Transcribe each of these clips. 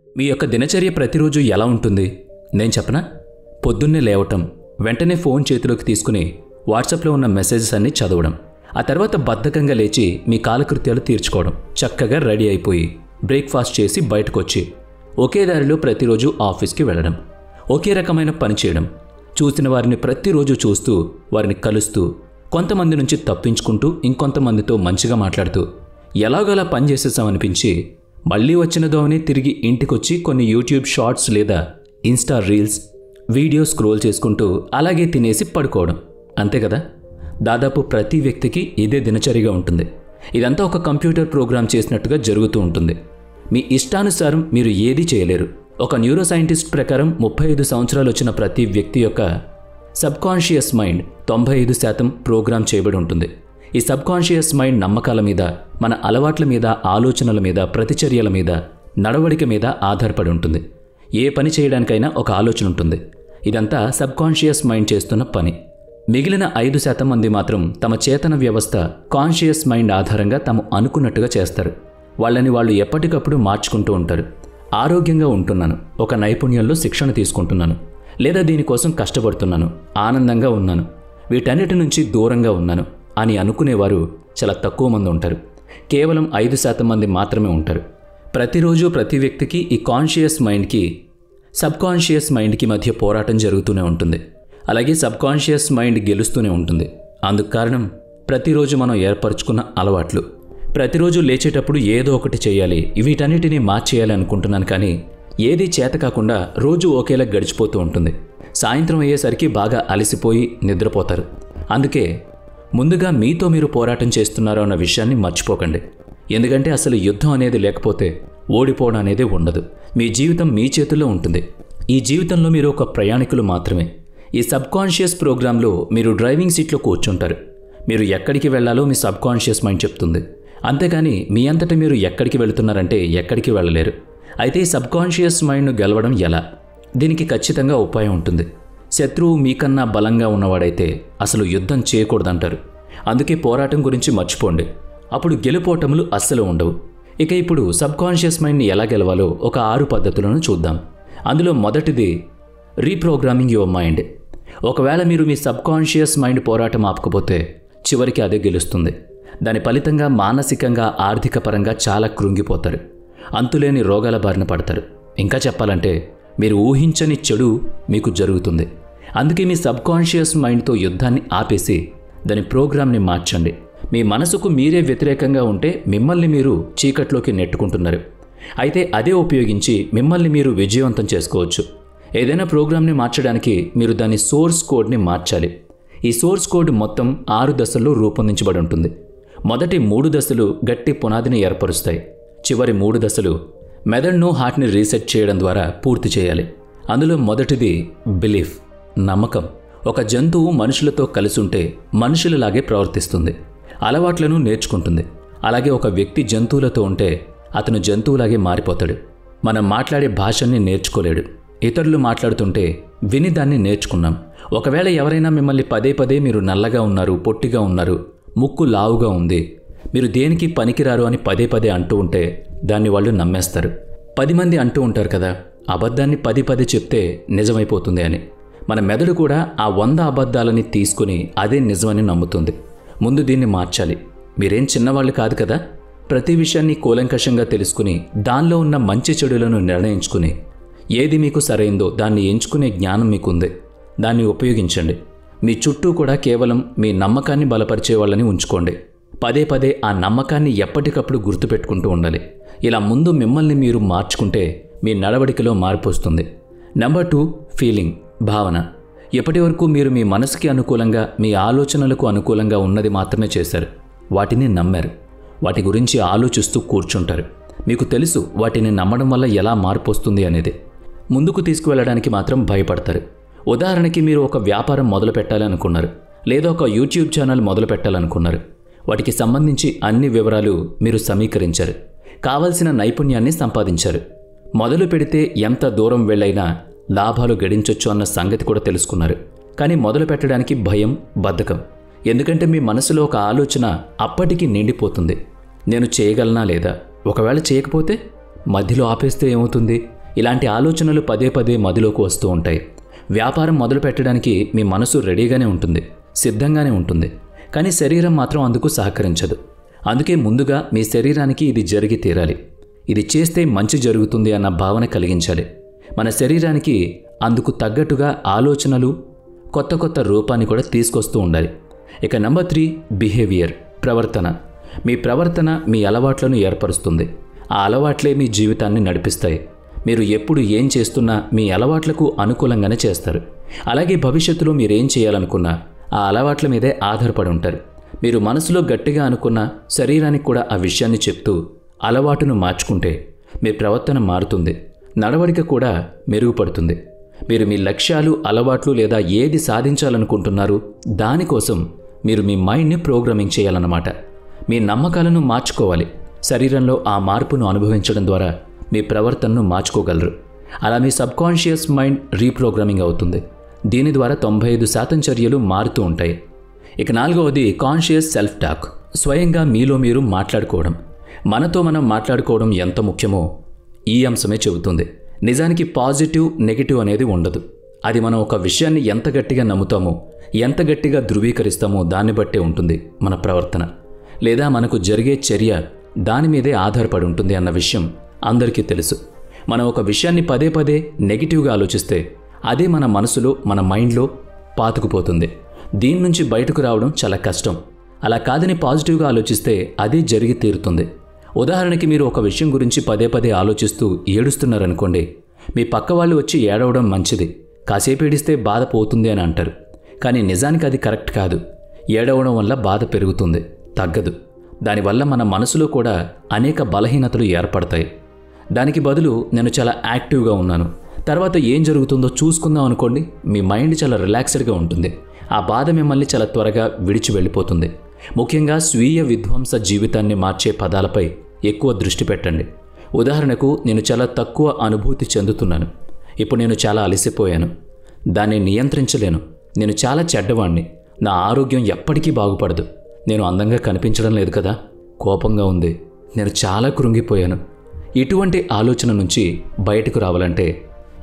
మీ యొక్క దినచర్య ప్రతిరోజు ఎలా ఉంటుంది నేను చెప్పనా? పొద్దున్నే లేవటం, వెంటనే ఫోన్ చేతిలోకి తీసుకుని వాట్సాప్లో ఉన్న మెసేజెస్ అన్నీ చదవడం, ఆ తర్వాత బద్ధకంగా లేచి మీ కాలకృత్యాలు తీర్చుకోవడం, చక్కగా రెడీ అయిపోయి బ్రేక్ఫాస్ట్ చేసి బయటకు వచ్చి ఒకే దారిలో ప్రతిరోజు ఆఫీస్కి వెళ్ళడం, ఒకే రకమైన పని చేయడం, చూసిన వారిని ప్రతిరోజు చూస్తూ వారిని కలుస్తూ కొంతమంది నుంచి తప్పించుకుంటూ ఇంకొంతమందితో మంచిగా మాట్లాడుతూ ఎలాగోలా పని చేసేసామనిపించి మళ్ళీ వచ్చిన దోవని తిరిగి ఇంటికొచ్చి కొన్ని యూట్యూబ్ షార్ట్స్ లేదా ఇన్స్టా రీల్స్ వీడియో స్క్రోల్ చేసుకుంటూ అలాగే తినేసి పడుకోవడం, అంతే కదా? దాదాపు ప్రతి వ్యక్తికి ఇదే దినచర్యగా ఉంటుంది. ఇదంతా ఒక కంప్యూటర్ ప్రోగ్రామ్ చేసినట్టుగా జరుగుతూ ఉంటుంది. మీ ఇష్టానుసారం మీరు ఏదీ చేయలేరు. ఒక న్యూరో సైంటిస్ట్ ప్రకారం 35 సంవత్సరాలు వచ్చిన ప్రతి వ్యక్తి యొక్క సబ్కాన్షియస్ మైండ్ 95% ప్రోగ్రామ్ చేయబడి ఉంటుంది. ఈ సబ్కాన్షియస్ మైండ్ నమ్మకాల మీద, మన అలవాట్ల మీద, ఆలోచనల మీద, ప్రతిచర్యల మీద, నడవడిక మీద ఆధారపడి ఉంటుంది. ఏ పని చేయడానికైనా ఒక ఆలోచన ఉంటుంది. ఇదంతా సబ్కాన్షియస్ మైండ్ చేస్తున్న పని. మిగిలిన 5% మంది మాత్రం తమ చేతన వ్యవస్థ కాన్షియస్ మైండ్ ఆధారంగా తాము అనుకున్నట్టుగా చేస్తారు. వాళ్ళని వాళ్ళు ఎప్పటికప్పుడు మార్చుకుంటూ ఉంటారు. ఆరోగ్యంగా ఉంటున్నాను, ఒక నైపుణ్యంలో శిక్షణ తీసుకుంటున్నాను, లేదా దీనికోసం కష్టపడుతున్నాను, ఆనందంగా ఉన్నాను, వీటన్నిటి నుంచి దూరంగా ఉన్నాను అని అనుకునేవారు చాలా తక్కువ మంది ఉంటారు. కేవలం 5% మంది మాత్రమే ఉంటారు. ప్రతిరోజు ప్రతి వ్యక్తికి ఈ కాన్షియస్ మైండ్కి సబ్కాన్షియస్ మైండ్కి మధ్య పోరాటం జరుగుతూనే ఉంటుంది. అలాగే సబ్కాన్షియస్ మైండ్ గెలుస్తూనే ఉంటుంది. అందుకు కారణం ప్రతిరోజు మనం ఏర్పరచుకున్న అలవాట్లు. ప్రతిరోజు లేచేటప్పుడు ఏదో ఒకటి చేయాలి, వీటన్నిటినీ మార్చేయాలి అనుకుంటున్నాను, కానీ ఏదీ చేత కాకుండా రోజు ఒకేలా గడిచిపోతూ ఉంటుంది. సాయంత్రం అయ్యేసరికి బాగా అలసిపోయి నిద్రపోతారు. అందుకే ముందుగా మీతో మీరు పోరాటం చేస్తున్నారో అన్న విషయాన్ని మర్చిపోకండి. ఎందుకంటే అసలు యుద్ధం అనేది లేకపోతే ఓడిపోవడం అనేది ఉండదు. మీ జీవితం మీ చేతుల్లో ఉంటుంది. ఈ జీవితంలో మీరు ఒక ప్రయాణికులు మాత్రమే. ఈ సబ్కాన్షియస్ ప్రోగ్రాంలో మీరు డ్రైవింగ్ సీట్లో కూర్చుంటారు. మీరు ఎక్కడికి వెళ్లాలో మీ సబ్కాన్షియస్ మైండ్ చెప్తుంది. అంతేగాని మీ అంతటా మీరు ఎక్కడికి వెళుతున్నారంటే ఎక్కడికి వెళ్ళలేరు. అయితే ఈ సబ్కాన్షియస్ మైండ్ను గెలవడం ఎలా? దీనికి ఖచ్చితంగా ఉపాయం ఉంటుంది. శత్రువు మీకన్నా బలంగా ఉన్నవాడైతే అసలు యుద్ధం చేయకూడదంటారు. అందుకే పోరాటం గురించి మర్చిపోండి. అప్పుడు గెలుపోటములు అస్సలు ఉండవు. ఇక ఇప్పుడు సబ్కాన్షియస్ మైండ్ని ఎలా గెలవాలో ఒక 6 పద్ధతులను చూద్దాం. అందులో మొదటిది రీప్రోగ్రామింగ్ యువర్ మైండ్. ఒకవేళ మీరు మీ సబ్కాన్షియస్ మైండ్ పోరాటం ఆపకపోతే చివరికి అదే గెలుస్తుంది. దాని ఫలితంగా మానసికంగా, ఆర్థిక పరంగా చాలా కృంగిపోతారు. అంతులేని రోగాల బారిన పడతారు. ఇంకా చెప్పాలంటే మీరు ఊహించని చెడు మీకు జరుగుతుంది. అందుకే మీ సబ్కాన్షియస్ మైండ్తో యుద్ధాన్ని ఆపేసి దాని ప్రోగ్రామ్ని మార్చండి. మీ మనసుకు మీరే వ్యతిరేకంగా ఉంటే మిమ్మల్ని మీరు చీకట్లోకి నెట్టుకుంటున్నారు. అయితే అదే ఉపయోగించి మిమ్మల్ని మీరు విజయవంతం చేసుకోవచ్చు. ఏదైనా ప్రోగ్రామ్ని మార్చడానికి మీరు దాని సోర్స్ కోడ్ని మార్చాలి. ఈ సోర్స్ కోడ్ మొత్తం 6 దశల్లో రూపొందించబడి ఉంటుంది. మొదటి 3 దశలు గట్టి పునాదిని ఏర్పరుస్తాయి. చివరి 3 దశలు మెదడును, హార్ట్ని రీసెట్ చేయడం ద్వారా పూర్తి చేయాలి. అందులో మొదటిది బిలీఫ్, నమ్మకం. ఒక జంతువు మనుషులతో కలిసి ఉంటే మనుషులలాగే ప్రవర్తిస్తుంది, అలవాట్లను నేర్చుకుంటుంది. అలాగే ఒక వ్యక్తి జంతువులతో ఉంటే అతను జంతువులాగే మారిపోతాడు. మనం మాట్లాడే భాషని నేర్చుకోలేడు. ఇతరులు మాట్లాడుతుంటే విని దాన్ని నేర్చుకున్నాం. ఒకవేళ ఎవరైనా మిమ్మల్ని పదే మీరు నల్లగా ఉన్నారు, పొట్టిగా ఉన్నారు, ముక్కు లావుగా ఉంది, మీరు దేనికి పనికిరారు అని పదే అంటూ ఉంటే దాన్ని వాళ్ళు నమ్మేస్తారు. 10 మంది అంటూ ఉంటారు కదా, అబద్ధాన్ని 10 చెప్తే నిజమైపోతుంది అని. మన మెదడు కూడా ఆ 100 అబద్ధాలని తీసుకుని అదే నిజమని నమ్ముతుంది. ముందు దీన్ని మార్చాలి. మీరేం చిన్నవాళ్ళు కాదు కదా. ప్రతి విషయాన్ని కూలంకషంగా తెలుసుకుని దానిలో ఉన్న మంచి చెడులను నిర్ణయించుకుని ఏది మీకు సరైందో దాన్ని ఎంచుకునే జ్ఞానం మీకుంది. దాన్ని ఉపయోగించండి. మీ చుట్టూ కూడా కేవలం మీ నమ్మకాన్ని బలపరిచే వాళ్ళని ఉంచుకోండి. పదే ఆ నమ్మకాన్ని ఎప్పటికప్పుడు గుర్తుపెట్టుకుంటూ ఉండాలి. ఇలా ముందు మిమ్మల్ని మీరు మార్చుకుంటే మీ నడవడికలో మార్పు వస్తుంది. నెంబర్ 2, ఫీలింగ్, భావన. ఎప్పటి వరకు మీరు మీ మనసుకి అనుకూలంగా, మీ ఆలోచనలకు అనుకూలంగా ఉన్నది మాత్రమే చేశారు. వాటిని నమ్మారు. వాటి గురించి ఆలోచిస్తూ కూర్చుంటారు. మీకు తెలుసు వాటిని నమ్మడం వల్ల ఎలా మార్పు వస్తుంది అనేది. ముందుకు తీసుకువెళ్ళడానికి మాత్రం భయపడతారు. ఉదాహరణకి మీరు ఒక వ్యాపారం మొదలు పెట్టాలనుకున్నారు, లేదా ఒక యూట్యూబ్ ఛానల్ మొదలు పెట్టాలనుకున్నారు. వాటికి సంబంధించి అన్ని వివరాలు మీరు సమీకరించారు. కావలసిన నైపుణ్యాన్ని సంపాదించారు. మొదలు పెడితే ఎంత దూరం వెళ్ళైనా లాభాలు గడించొచ్చు అన్న సంగతి కూడా తెలుసుకున్నారు. కానీ మొదలు పెట్టడానికి భయం, బద్ధకం. ఎందుకంటే మీ మనసులో ఒక ఆలోచన అప్పటికి నిండిపోతుంది. నేను చేయగలనా లేదా, ఒకవేళ చేయకపోతే మధ్యలో ఆపేస్తే ఏమవుతుంది? ఇలాంటి ఆలోచనలు పదే పదే మదిలోకి వస్తూ ఉంటాయి. వ్యాపారం మొదలు పెట్టడానికి మీ మనసు రెడీగానే ఉంటుంది, సిద్ధంగానే ఉంటుంది. కానీ శరీరం మాత్రం అందుకు సహకరించదు. అందుకే ముందుగా మీ శరీరానికి ఇది జరిగి తీరాలి, ఇది చేస్తే మంచి జరుగుతుంది అన్న భావన కలిగించాలి. మన శరీరానికి అందుకు తగ్గట్టుగా ఆలోచనలు, కొత్త కొత్త రూపాన్ని కూడా తీసుకొస్తూ ఉండాలి. ఇక నెంబర్ 3, బిహేవియర్, ప్రవర్తన. మీ ప్రవర్తన మీ అలవాట్లను ఏర్పరుస్తుంది. ఆ అలవాట్లే మీ జీవితాన్ని నడిపిస్తాయి. మీరు ఎప్పుడు ఏం చేస్తున్నా మీ అలవాట్లకు అనుకూలంగానే చేస్తారు. అలాగే భవిష్యత్తులో మీరేం చేయాలనుకున్నా ఆ అలవాట్ల మీదే ఆధారపడి ఉంటారు. మీరు మనసులో గట్టిగా అనుకున్న శరీరానికి కూడా ఆ విషయాన్ని చెప్తూ అలవాటును మార్చుకుంటే మీ ప్రవర్తన మారుతుంది, నడవడిక కూడా మెరుగుపడుతుంది. మీరు మీ లక్ష్యాలు, అలవాట్లు లేదా ఏది సాధించాలనుకుంటున్నారు దానికోసం మీరు మీ మైండ్ని ప్రోగ్రామింగ్ చేయాలన్నమాట. మీ నమ్మకాలను మార్చుకోవాలి. శరీరంలో ఆ మార్పును అనుభవించడం ద్వారా మీ ప్రవర్తనను మార్చుకోగలరు. అలా మీ సబ్కాన్షియస్ మైండ్ రీప్రోగ్రామింగ్ అవుతుంది. దీని ద్వారా 95% చర్యలు మారుతూ ఉంటాయి. ఇక 4వది కాన్షియస్ సెల్ఫ్ టాక్, స్వయంగా మీలో మీరు మాట్లాడుకోవడం. మనతో మనం మాట్లాడుకోవడం ఎంత ముఖ్యమో ఈ అంశమే చెబుతుంది. నిజానికి పాజిటివ్, నెగిటివ్ అనేది ఉండదు. అది మనం ఒక విషయాన్ని ఎంత గట్టిగా నమ్ముతామో, ఎంత గట్టిగా ధృవీకరిస్తామో దాన్ని బట్టే ఉంటుంది మన ప్రవర్తన. లేదా మనకు జరిగే చర్య దాని మీదే ఆధారపడి ఉంటుంది అన్న విషయం అందరికీ తెలుసు. మనం ఒక విషయాన్ని పదే పదే నెగిటివ్గా ఆలోచిస్తే అదే మన మనసులో, మన మైండ్లో పాతుకుపోతుంది. దీని నుంచి బయటకు రావడం చాలా కష్టం. అలా కాదని పాజిటివ్గా ఆలోచిస్తే అదే జరిగి తీరుతుంది. ఉదాహరణకి మీరు ఒక విషయం గురించి పదే పదే ఆలోచిస్తూ ఏడుస్తున్నారనుకోండి, మీ పక్క వాళ్ళు వచ్చి ఏడవడం మంచిది, కాసేపు ఏడిస్తే బాధ పోతుంది అని అంటారు. కానీ నిజానికి అది కరెక్ట్ కాదు. ఏడవడం వల్ల బాధ పెరుగుతుంది, తగ్గదు. దానివల్ల మన మనసులో కూడా అనేక బలహీనతలు ఏర్పడతాయి. దానికి బదులు నేను చాలా యాక్టివ్గా ఉన్నాను, తర్వాత ఏం జరుగుతుందో చూసుకుందాం అనుకోండి, మీ మైండ్ చాలా రిలాక్స్డ్గా ఉంటుంది. ఆ బాధ మిమ్మల్ని చాలా త్వరగా విడిచి వెళ్ళిపోతుంది. ముఖ్యంగా స్వీయ విధ్వంస జీవితాన్ని మార్చే పదాలపై ఎక్కువ దృష్టి పెట్టండి. ఉదాహరణకు, నేను చాలా తక్కువ అనుభూతి చెందుతున్నాను, ఇప్పుడు నేను చాలా అలసిపోయాను, దాన్ని నియంత్రించలేను, నేను చాలా చెడ్డవాణ్ణి, నా ఆరోగ్యం ఎప్పటికీ బాగుపడదు, నేను అందంగా కనిపించడం లేదు కదా, కోపంగా ఉంది, నేను చాలా కృంగిపోయాను. ఇటువంటి ఆలోచన నుంచి బయటకు రావాలంటే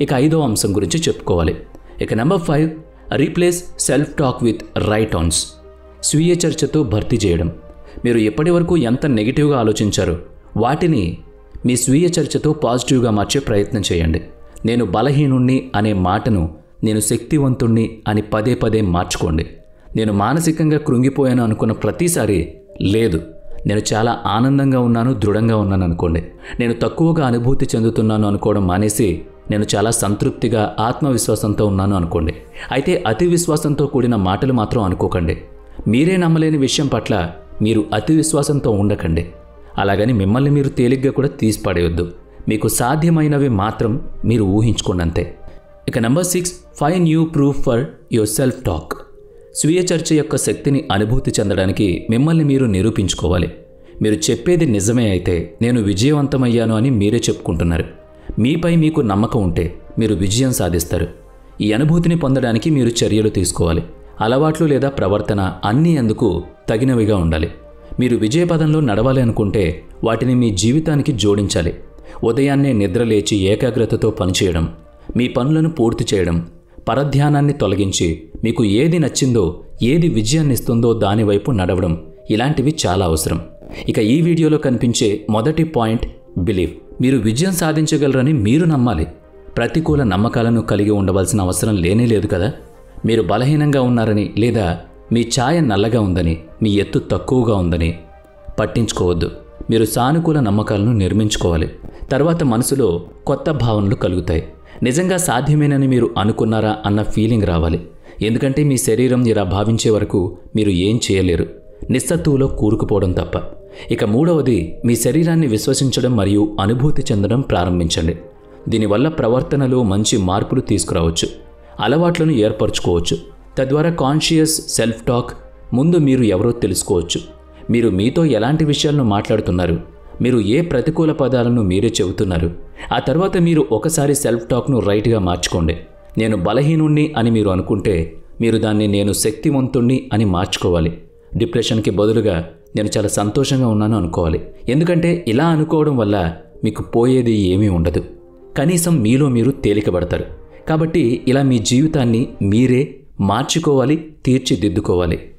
ఇక 5వ అంశం గురించి చెప్పుకోవాలి. ఇక number 5, replace self talk with right ones, స్వీయ చర్చతో భర్తీ చేయడం. మీరు ఎప్పటి వరకు ఎంత నెగిటివ్గా ఆలోచించారో వాటిని మీ స్వీయ చర్చతో పాజిటివ్గా మార్చే ప్రయత్నం చేయండి. నేను బలహీనుణ్ణి అనే మాటను నేను శక్తివంతుణ్ణి అని పదే పదే మార్చుకోండి. నేను మానసికంగా కృంగిపోయాను అనుకున్న ప్రతిసారి లేదు, నేను చాలా ఆనందంగా ఉన్నాను, దృఢంగా ఉన్నాను అనుకోండి. నేను తక్కువగా అనుభూతి చెందుతున్నాను అనుకోవడం మానేసి నేను చాలా సంతృప్తిగా, ఆత్మవిశ్వాసంతో ఉన్నాను అనుకోండి. అయితే అతి విశ్వాసంతో కూడిన మాటలు మాత్రం అనుకోకండి. మీరే నమ్మలేని విషయం పట్ల మీరు అతి విశ్వాసంతో ఉండకండి. అలాగని మిమ్మల్ని మీరు తేలిగ్గా కూడా తీసిపడేయొద్దు. మీకు సాధ్యమైనవి మాత్రం మీరు ఊహించుకోండి అంతే. ఇక number 6, find new proof for your self talk. స్వీయ చర్చ యొక్క శక్తిని అనుభూతి చెందడానికి మిమ్మల్ని మీరు నిరూపించుకోవాలి. మీరు చెప్పేది నిజమే అయితే నేను విజయవంతమయ్యాను అని మీరే చెప్పుకుంటున్నారు. మీపై మీకు నమ్మకం ఉంటే మీరు విజయం సాధిస్తారు. ఈ అనుభూతిని పొందడానికి మీరు చర్యలు తీసుకోవాలి. అలవాట్లు లేదా ప్రవర్తన అన్నీ అందుకు తగినవిగా ఉండాలి. మీరు విజయపదంలో నడవాలి అనుకుంటే వాటిని మీ జీవితానికి జోడించాలి. ఉదయాన్నే నిద్రలేచి ఏకాగ్రతతో పనిచేయడం, మీ పనులను పూర్తి చేయడం, పరధ్యానాన్ని తొలగించి మీకు ఏది నచ్చిందో, ఏది విజయాన్నిస్తుందో దానివైపు నడవడం, ఇలాంటివి చాలా అవసరం. ఇక ఈ వీడియోలో కనిపించే మొదటి పాయింట్ బిలీవ్. మీరు విజయం సాధించగలరని మీరు నమ్మాలి. ప్రతికూల నమ్మకాలను కలిగి ఉండవలసిన అవసరం లేనే లేదు కదా. మీరు బలహీనంగా ఉన్నారని లేదా మీ ఛాయ నల్లగా ఉందని, మీ ఎత్తు తక్కువగా ఉందని పట్టించుకోవద్దు. మీరు సానుకూల నమ్మకాలను నిర్మించుకోవాలి. తర్వాత మనసులో కొత్త భావనలు కలుగుతాయి. నిజంగా సాధ్యమేనని మీరు అనుకున్నారా అన్న ఫీలింగ్ రావాలి. ఎందుకంటే మీ శరీరం ఇలా భావించే వరకు మీరు ఏం చేయలేరు, నిస్సత్తువులో కూరుకుపోవడం తప్ప. ఇక 3వది, మీ శరీరాన్ని విశ్వసించడం మరియు అనుభూతి చెందడం ప్రారంభించండి. దీనివల్ల ప్రవర్తనలో మంచి మార్పులు తీసుకురావచ్చు, అలవాట్లను ఏర్పరచుకోవచ్చు. తద్వారా కాన్షియస్ సెల్ఫ్ టాక్ ముందు మీరు ఎవరో తెలుసుకోవచ్చు. మీరు మీతో ఎలాంటి విషయాలను మాట్లాడుతున్నారు, మీరు ఏ ప్రతికూల పదాలను మీరే చెబుతున్నారు. ఆ తర్వాత మీరు ఒకసారి సెల్ఫ్ టాక్ను రైట్గా మార్చుకోండి. నేను బలహీనుణ్ణి అని మీరు అనుకుంటే మీరు దాన్ని నేను శక్తివంతుణ్ణి అని మార్చుకోవాలి. డిప్రెషన్కి బదులుగా నేను చాలా సంతోషంగా ఉన్నాను అనుకోవాలి. ఎందుకంటే ఇలా అనుకోవడం వల్ల మీకు పోయేది ఏమీ ఉండదు. కనీసం మీలో మీరు తేలికబడతారు. కాబట్టి ఇలా మీ జీవితాన్ని మీరే మార్చుకోవాలి, తీర్చిదిద్దుకోవాలి.